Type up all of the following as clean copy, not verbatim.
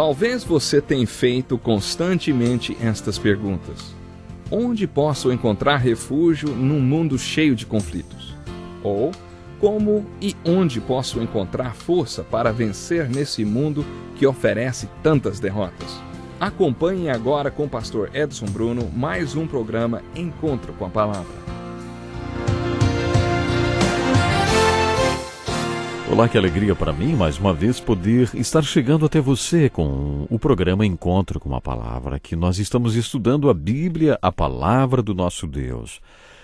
Talvez você tenha feito constantemente estas perguntas. Onde posso encontrar refúgio num mundo cheio de conflitos? Ou como e onde posso encontrar força para vencer nesse mundo que oferece tantas derrotas? Acompanhe agora com o pastor Edson Bruno mais um programa Encontro com a Palavra. Olá, que alegria para mim, mais uma vez, poder estar chegando até você com o programa Encontro com a Palavra, que nós estamos estudando a Bíblia, a Palavra do nosso Deus.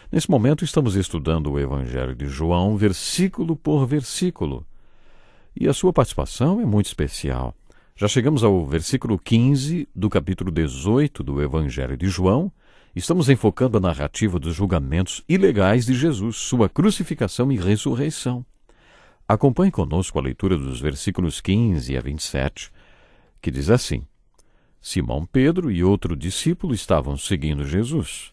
Nesse momento estamos estudando o Evangelho de João, versículo por versículo. E a sua participação é muito especial. Já chegamos ao versículo 15 do capítulo 18 do Evangelho de João. Estamos enfocando a narrativa dos julgamentos ilegais de Jesus, sua crucificação e ressurreição. Acompanhe conosco a leitura dos versículos 15 a 27, que diz assim: Simão Pedro e outro discípulo estavam seguindo Jesus.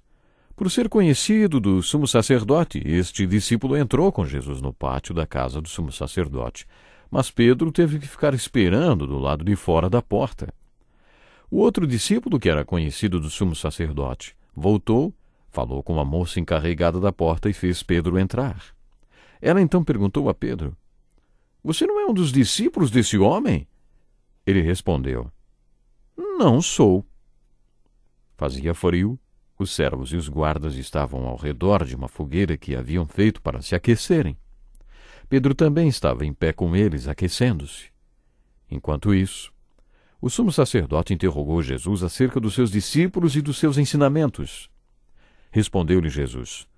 Por ser conhecido do sumo sacerdote, este discípulo entrou com Jesus no pátio da casa do sumo sacerdote, mas Pedro teve que ficar esperando do lado de fora da porta. O outro discípulo, que era conhecido do sumo sacerdote, voltou, falou com a moça encarregada da porta e fez Pedro entrar. Ela então perguntou a Pedro: Você não é um dos discípulos desse homem? Ele respondeu: Não sou. Fazia frio, os servos e os guardas estavam ao redor de uma fogueira que haviam feito para se aquecerem. Pedro também estava em pé com eles, aquecendo-se. Enquanto isso, o sumo sacerdote interrogou Jesus acerca dos seus discípulos e dos seus ensinamentos. Respondeu-lhe Jesus: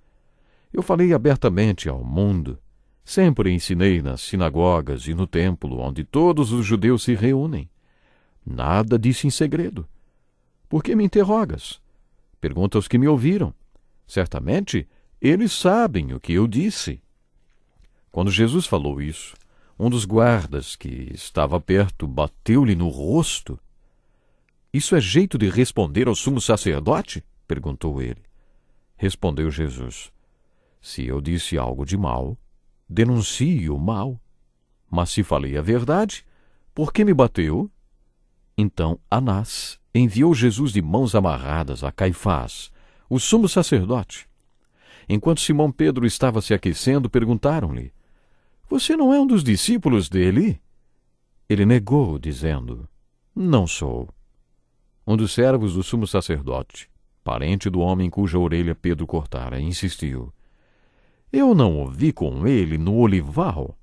Eu falei abertamente ao mundo. Sempre ensinei nas sinagogas e no templo, onde todos os judeus se reúnem. Nada disse em segredo. Por que me interrogas? Pergunta aos que me ouviram. Certamente, eles sabem o que eu disse. Quando Jesus falou isso, um dos guardas que estava perto bateu-lhe no rosto. Isso é jeito de responder ao sumo sacerdote? Perguntou ele. Respondeu Jesus: Se eu disse algo de mal, denuncie o mal. Mas se falei a verdade, por que me bateu? Então Anás enviou Jesus de mãos amarradas a Caifás, o sumo sacerdote. Enquanto Simão Pedro estava se aquecendo, perguntaram-lhe: Você não é um dos discípulos dele? Ele negou, dizendo: Não sou. Um dos servos do sumo sacerdote, parente do homem cuja orelha Pedro cortara, insistiu: Eu não o vi com ele no olival.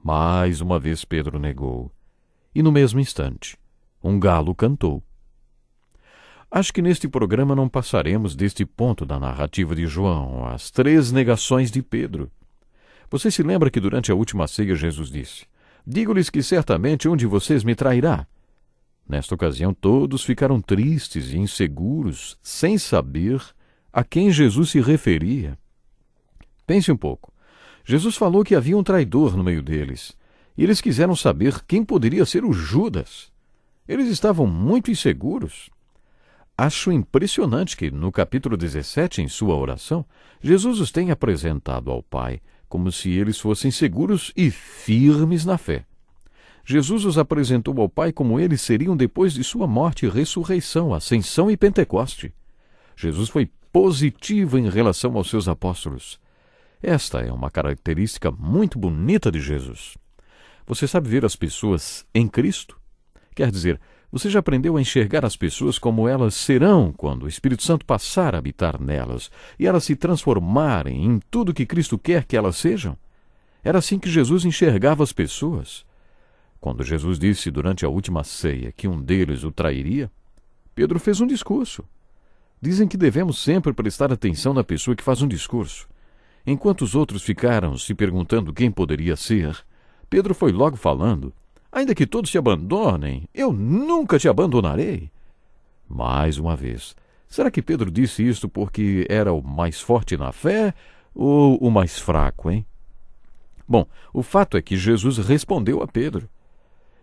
Mais uma vez Pedro negou, e no mesmo instante, um galo cantou. Acho que neste programa não passaremos deste ponto da narrativa de João, as 3 negações de Pedro. Você se lembra que durante a última ceia Jesus disse: Digo-lhes que certamente um de vocês me trairá. Nesta ocasião todos ficaram tristes e inseguros, sem saber a quem Jesus se referia. Pense um pouco. Jesus falou que havia um traidor no meio deles, e eles quiseram saber quem poderia ser o Judas. Eles estavam muito inseguros. Acho impressionante que, no capítulo 17, em sua oração, Jesus os tenha apresentado ao Pai como se eles fossem seguros e firmes na fé. Jesus os apresentou ao Pai como eles seriam depois de sua morte e ressurreição, ascensão e Pentecoste. Jesus foi positivo em relação aos seus apóstolos. Esta é uma característica muito bonita de Jesus. Você sabe ver as pessoas em Cristo? Quer dizer, você já aprendeu a enxergar as pessoas como elas serão quando o Espírito Santo passar a habitar nelas e elas se transformarem em tudo que Cristo quer que elas sejam? Era assim que Jesus enxergava as pessoas. Quando Jesus disse durante a última ceia que um deles o trairia, Pedro fez um discurso. Dizem que devemos sempre prestar atenção na pessoa que faz um discurso. Enquanto os outros ficaram se perguntando quem poderia ser, Pedro foi logo falando: Ainda que todos te abandonem, eu nunca te abandonarei. Mais uma vez, será que Pedro disse isto porque era o mais forte na fé ou o mais fraco, hein? Bom, o fato é que Jesus respondeu a Pedro.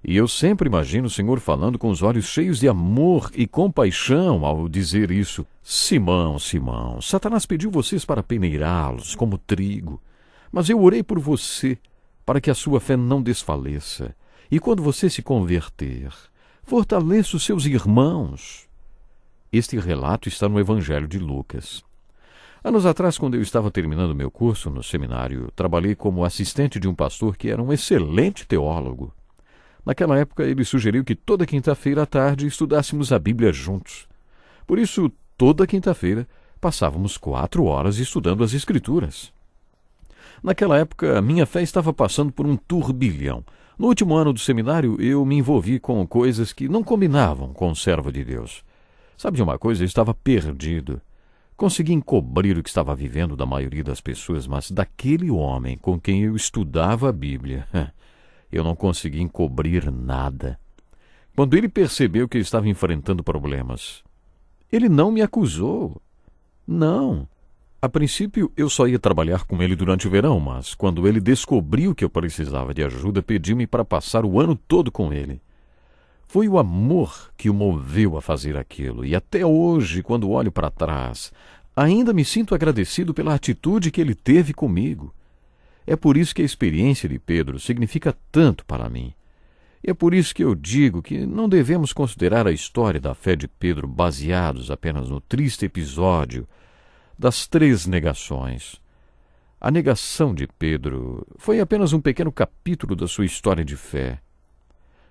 E eu sempre imagino o Senhor falando com os olhos cheios de amor e compaixão ao dizer isso. Simão, Simão, Satanás pediu vocês para peneirá-los como trigo, mas eu orei por você, para que a sua fé não desfaleça. E quando você se converter, Fortaleça os seus irmãos. Este relato está no Evangelho de Lucas. Anos atrás, quando eu estava terminando meu curso no seminário, trabalhei como assistente de um pastor que era um excelente teólogo. Naquela época, ele sugeriu que toda quinta-feira à tarde estudássemos a Bíblia juntos. Por isso, toda quinta-feira, passávamos 4 horas estudando as Escrituras. Naquela época, minha fé estava passando por um turbilhão. No último ano do seminário, eu me envolvi com coisas que não combinavam com o servo de Deus. Sabe de uma coisa? Eu estava perdido. Consegui encobrir o que estava vivendo da maioria das pessoas, mas daquele homem com quem eu estudava a Bíblia, eu não consegui encobrir nada. Quando ele percebeu que eu estava enfrentando problemas, ele não me acusou. Não. A princípio, eu só ia trabalhar com ele durante o verão, mas quando ele descobriu que eu precisava de ajuda, pediu-me para passar o ano todo com ele. Foi o amor que o moveu a fazer aquilo, e até hoje, quando olho para trás, ainda me sinto agradecido pela atitude que ele teve comigo. É por isso que a experiência de Pedro significa tanto para mim. E é por isso que eu digo que não devemos considerar a história da fé de Pedro baseados apenas no triste episódio das 3 negações. A negação de Pedro foi apenas um pequeno capítulo da sua história de fé.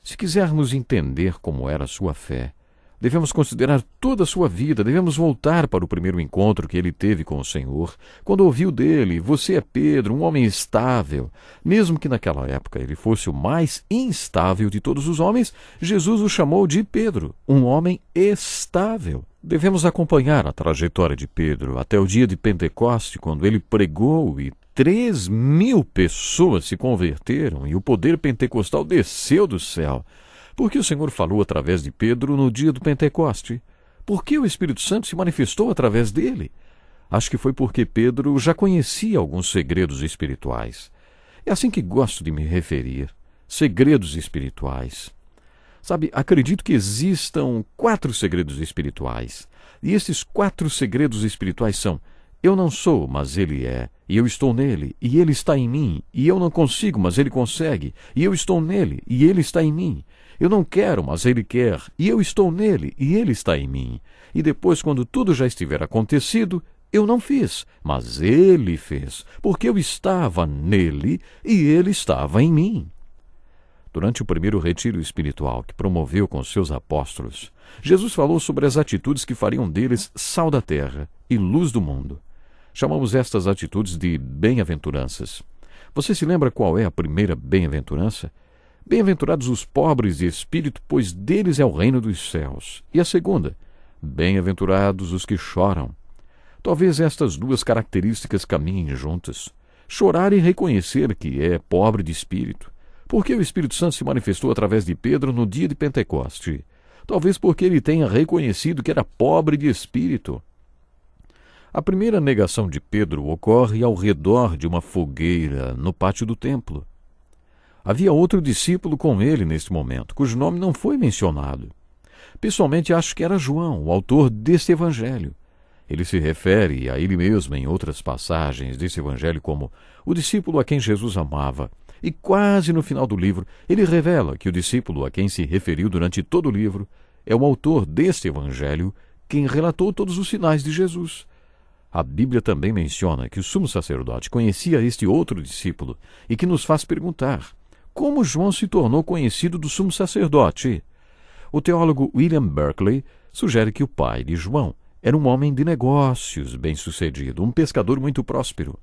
Se quisermos entender como era a sua fé, devemos considerar toda a sua vida, devemos voltar para o primeiro encontro que ele teve com o Senhor, quando ouviu dele: "Você é Pedro, um homem estável." Mesmo que naquela época ele fosse o mais instável de todos os homens, Jesus o chamou de Pedro, um homem estável. Devemos acompanhar a trajetória de Pedro até o dia de Pentecoste, quando ele pregou e 3.000 pessoas se converteram e o poder pentecostal desceu do céu. Por que o Senhor falou através de Pedro no dia do Pentecoste? Por que o Espírito Santo se manifestou através dele? Acho que foi porque Pedro já conhecia alguns segredos espirituais. É assim que gosto de me referir: segredos espirituais. Sabe, acredito que existam 4 segredos espirituais. E esses 4 segredos espirituais são: eu não sou, mas ele é. E eu estou nele, e ele está em mim. E eu não consigo, mas ele consegue. E eu estou nele, e ele está em mim. Eu não quero, mas ele quer. E eu estou nele, e ele está em mim. E depois, quando tudo já estiver acontecido, eu não fiz, mas ele fez, porque eu estava nele, e ele estava em mim. Durante o primeiro retiro espiritual que promoveu com seus apóstolos, Jesus falou sobre as atitudes que fariam deles sal da terra e luz do mundo. Chamamos estas atitudes de bem-aventuranças. Você se lembra qual é a primeira bem-aventurança? Bem-aventurados os pobres de espírito, pois deles é o reino dos céus. E a segunda? Bem-aventurados os que choram. Talvez estas 2 características caminhem juntas. Chorar e reconhecer que é pobre de espírito. Por que o Espírito Santo se manifestou através de Pedro no dia de Pentecoste? Talvez porque ele tenha reconhecido que era pobre de espírito. A primeira negação de Pedro ocorre ao redor de uma fogueira no pátio do templo. Havia outro discípulo com ele neste momento, cujo nome não foi mencionado. Pessoalmente, acho que era João, o autor deste evangelho. Ele se refere a ele mesmo em outras passagens desse evangelho como o discípulo a quem Jesus amava. E quase no final do livro, ele revela que o discípulo a quem se referiu durante todo o livro é o autor deste evangelho, quem relatou todos os sinais de Jesus. A Bíblia também menciona que o sumo sacerdote conhecia este outro discípulo e que nos faz perguntar: como João se tornou conhecido do sumo sacerdote? O teólogo William Barclay sugere que o pai de João era um homem de negócios bem-sucedido, um pescador muito próspero.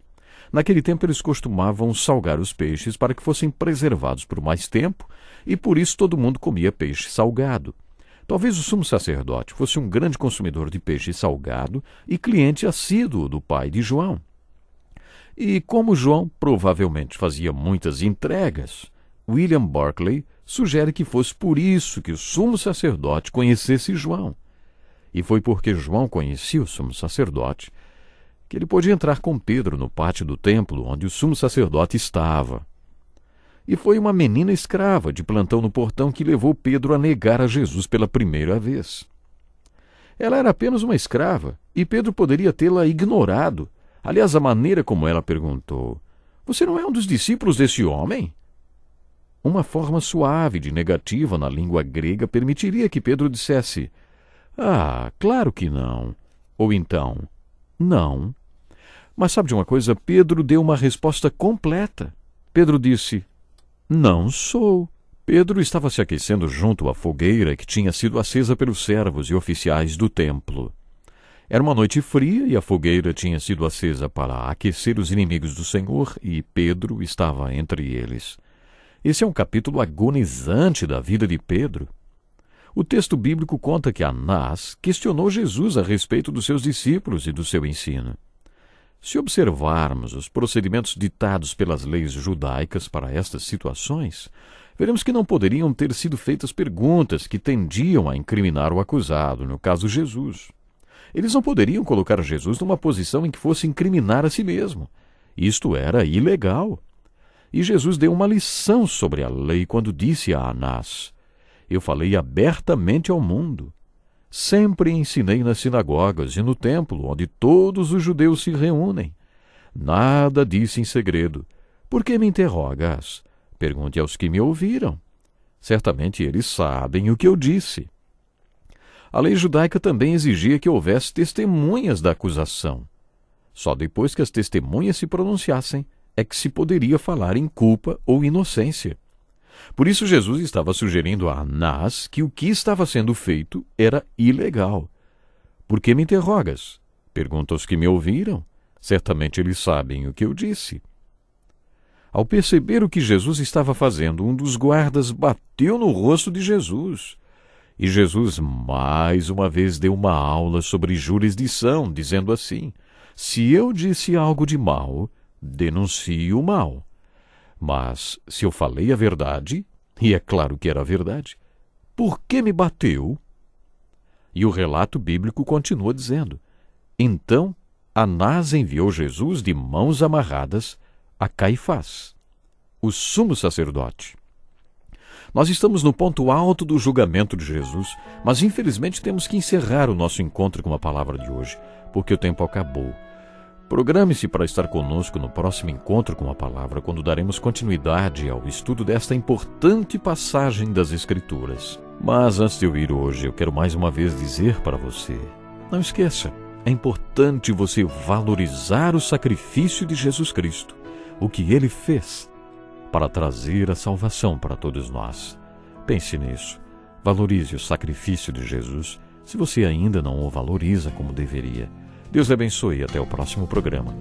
Naquele tempo eles costumavam salgar os peixes para que fossem preservados por mais tempo, e por isso todo mundo comia peixe salgado. Talvez o sumo sacerdote fosse um grande consumidor de peixe salgado e cliente assíduo do pai de João. E como João provavelmente fazia muitas entregas, William Barclay sugere que fosse por isso que o sumo sacerdote conhecesse João. E foi porque João conhecia o sumo sacerdote que ele pôde entrar com Pedro no pátio do templo onde o sumo sacerdote estava. E foi uma menina escrava de plantão no portão que levou Pedro a negar a Jesus pela primeira vez. Ela era apenas uma escrava, e Pedro poderia tê-la ignorado. Aliás, a maneira como ela perguntou: "Você não é um dos discípulos desse homem?" Uma forma suave de negativa na língua grega permitiria que Pedro dissesse: "Ah, claro que não." Ou então: "Não." Mas sabe de uma coisa? Pedro deu uma resposta completa. Pedro disse: "Não sou." Pedro estava se aquecendo junto à fogueira que tinha sido acesa pelos servos e oficiais do templo. Era uma noite fria e a fogueira tinha sido acesa para aquecer os inimigos do Senhor e Pedro estava entre eles. Esse é um capítulo agonizante da vida de Pedro. O texto bíblico conta que Anás questionou Jesus a respeito dos seus discípulos e do seu ensino. Se observarmos os procedimentos ditados pelas leis judaicas para estas situações, veremos que não poderiam ter sido feitas perguntas que tendiam a incriminar o acusado, no caso Jesus. Eles não poderiam colocar Jesus numa posição em que fosse incriminar a si mesmo. Isto era ilegal. E Jesus deu uma lição sobre a lei quando disse a Anás: "Eu falei abertamente ao mundo. Sempre ensinei nas sinagogas e no templo, onde todos os judeus se reúnem. Nada disse em segredo. Por que me interrogas? Pergunte aos que me ouviram. Certamente eles sabem o que eu disse." A lei judaica também exigia que houvesse testemunhas da acusação. Só depois que as testemunhas se pronunciassem é que se poderia falar em culpa ou inocência. Por isso Jesus estava sugerindo a Anás que o que estava sendo feito era ilegal. "Por que me interrogas? Pergunta aos que me ouviram. Certamente eles sabem o que eu disse." Ao perceber o que Jesus estava fazendo, um dos guardas bateu no rosto de Jesus. E Jesus mais uma vez deu uma aula sobre jurisdição, dizendo assim: "Se eu disse algo de mal, denuncio o mal. Mas se eu falei a verdade, e é claro que era a verdade, por que me bateu?" E o relato bíblico continua dizendo: "Então Anás enviou Jesus de mãos amarradas a Caifás, o sumo sacerdote." Nós estamos no ponto alto do julgamento de Jesus, mas infelizmente temos que encerrar o nosso encontro com a palavra de hoje, porque o tempo acabou. Programe-se para estar conosco no próximo encontro com a palavra, quando daremos continuidade ao estudo desta importante passagem das Escrituras. Mas antes de eu ir hoje, eu quero mais uma vez dizer para você: não esqueça, é importante você valorizar o sacrifício de Jesus Cristo, o que Ele fez para trazer a salvação para todos nós. Pense nisso. Valorize o sacrifício de Jesus, se você ainda não o valoriza como deveria. Deus lhe abençoe e até o próximo programa.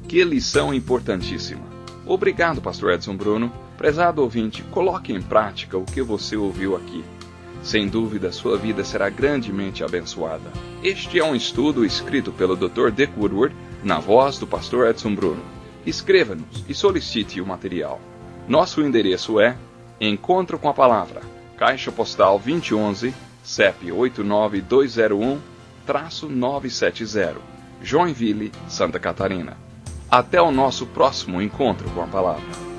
Que lição importantíssima. Obrigado, pastor Edson Bruno. Prezado ouvinte, coloque em prática o que você ouviu aqui. Sem dúvida, sua vida será grandemente abençoada. Este é um estudo escrito pelo Dr. Dick Woodward, na voz do pastor Edson Bruno. Escreva-nos e solicite o material. Nosso endereço é Encontro com a Palavra, Caixa Postal 2011, CEP 89201-970, Joinville, Santa Catarina. Até o nosso próximo encontro com a Palavra.